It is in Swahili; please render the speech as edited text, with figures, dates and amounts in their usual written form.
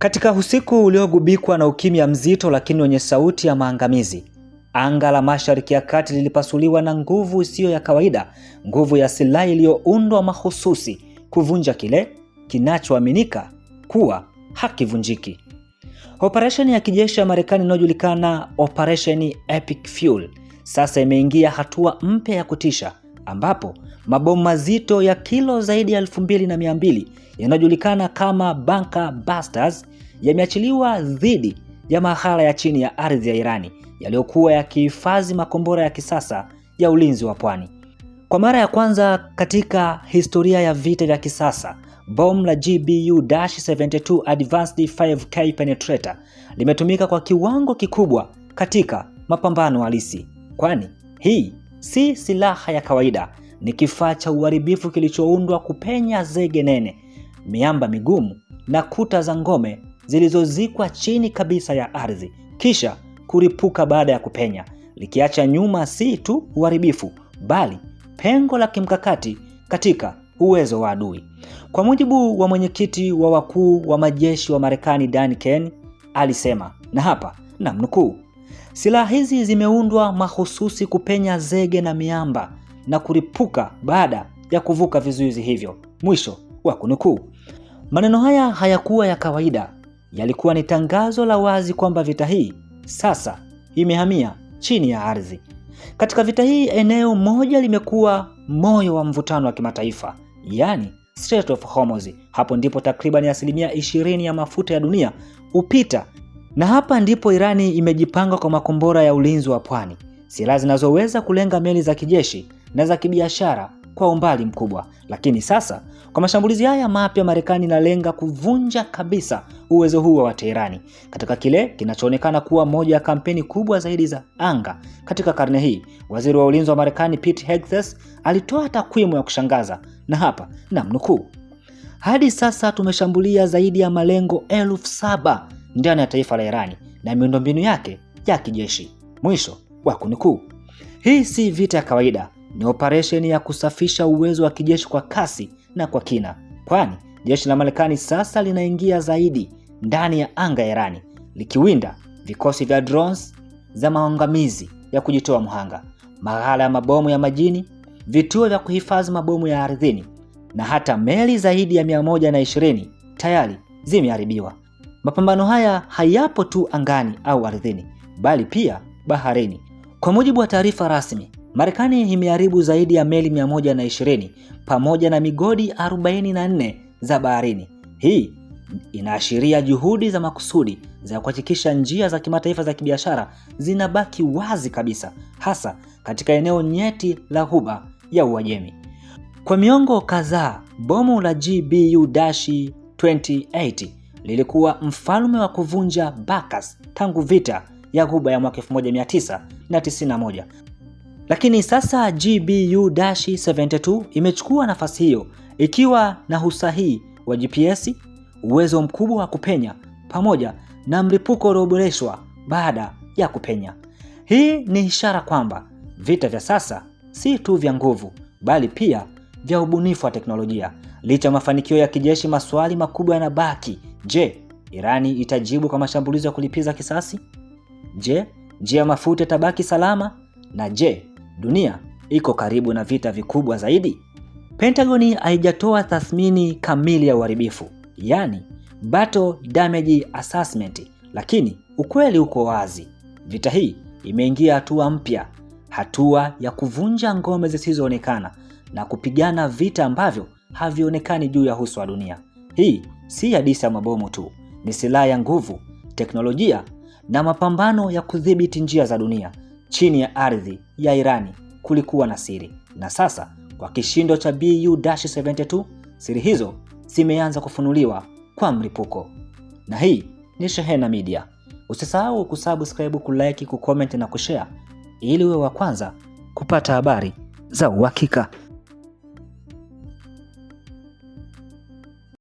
Katika usiku uliogubikwa na ukimya mzito lakini wenye sauti ya maangamizi, anga la Mashariki ya Kati lilipasuliwa na nguvu isiyo ya kawaida, nguvu ya silaha iliyoundwa mahususi kuvunja kile kinachoaminika kuwa hakivunjiki. Operesheni ya kijeshi ya Marekani inayojulikana Operation Epic Fuel sasa imeingia hatua mpya ya kutisha, ambapo mabomu mazito ya kilo zaidi ya 2200 yanayojulikana kama Bunker Busters yameachiliwa dhidi ya mahala ya chini ya ardhi ya Irani yaliyokuwa yakihifadhi makombora ya kisasa ya ulinzi wa pwani. Kwa mara ya kwanza katika historia ya vita vya kisasa, bomu la GBU-72 Advanced 5K Penetrator limetumika kwa kiwango kikubwa katika mapambano halisi, kwani hii si silaha ya kawaida, ni kifaa cha uharibifu kilichoundwa kupenya zege nene, miamba migumu na kuta za ngome zilizozikwa chini kabisa ya ardhi, kisha kuripuka baada ya kupenya, likiacha nyuma si tu uharibifu bali pengo la kimkakati katika uwezo wa adui. Kwa mujibu wa mwenyekiti wa wakuu wa majeshi wa Marekani Dan Kane, alisema, na hapa namnukuu, silaha hizi zimeundwa mahususi kupenya zege na miamba na kuripuka baada ya kuvuka vizuizi hivyo, mwisho wa kunukuu. Maneno haya hayakuwa ya kawaida, yalikuwa ni tangazo la wazi kwamba vita hii sasa imehamia chini ya ardhi. Katika vita hii, eneo moja limekuwa moyo wa mvutano wa kimataifa, yani Strait of Hormuz. Hapo ndipo takriban 20% ya mafuta ya dunia hupita, na hapa ndipo Irani imejipanga kwa makombora ya ulinzi wa pwani, silaha zinazoweza kulenga meli za kijeshi na za kibiashara kwa umbali mkubwa. Lakini sasa kwa mashambulizi haya mapya, Marekani inalenga kuvunja kabisa uwezo huo wa Teherani katika kile kinachoonekana kuwa moja ya kampeni kubwa zaidi za anga katika karne hii. Waziri wa ulinzi wa Marekani Pete Hegseth alitoa takwimu ya kushangaza, na hapa namnukuu, hadi sasa tumeshambulia zaidi ya malengo 7,000 ndani ya taifa la Irani na miundombinu yake ya kijeshi, mwisho wa kunukuu. Hii si vita ya kawaida, ni operesheni ya kusafisha uwezo wa kijeshi kwa kasi na kwa kina, kwani jeshi la Marekani sasa linaingia zaidi ndani ya anga ya Irani, likiwinda vikosi vya drones za maangamizi ya kujitoa mhanga, maghala ya mabomu ya majini, vituo vya kuhifadhi mabomu ya ardhini, na hata meli zaidi ya 120 tayari zimeharibiwa. Mapambano haya hayapo tu angani au ardhini, bali pia baharini. Kwa mujibu wa taarifa rasmi, Marekani imeharibu zaidi ya meli 120 pamoja na migodi 44 za baharini. Hii inaashiria juhudi za makusudi za kuhakikisha njia za kimataifa za kibiashara zinabaki wazi kabisa, hasa katika eneo nyeti la Ghuba ya Uajemi. Kwa miongo kadhaa, bomu la GBU-28 lilikuwa mfalme wa kuvunja Barkas tangu vita ya Ghuba ya mwaka 1991. Lakini sasa GBU-72 imechukua nafasi hiyo, ikiwa na usahihi wa GPS, uwezo mkubwa wa kupenya pamoja na mlipuko ulioboreshwa baada ya kupenya. Hii ni ishara kwamba vita vya sasa si tu vya nguvu bali pia vya ubunifu wa teknolojia. Licha ya mafanikio ya kijeshi, maswali makubwa yanabaki. Je, Irani itajibu kwa mashambulizi ya kulipiza kisasi? Je, njia ya mafuta itabaki salama? Na je, dunia iko karibu na vita vikubwa zaidi? Pentagon haijatoa tathmini kamili ya uharibifu, yani Battle Damage Assessment, lakini ukweli uko wazi. Vita hii imeingia hatua mpya, hatua ya kuvunja ngome zisizoonekana na kupigana vita ambavyo havionekani juu ya uso wa dunia. Hii si hadithi ya mabomu tu, ni silaha ya nguvu, teknolojia na mapambano ya kudhibiti njia za dunia. Chini ya ardhi ya Irani kulikuwa na siri, na sasa kwa kishindo cha GBU-72 siri hizo zimeanza kufunuliwa kwa mlipuko. Na hii ni Shehena Media. Usisahau kusubscribe, kulike, kucomment na kushare ili uwe wa kwanza kupata habari za uhakika.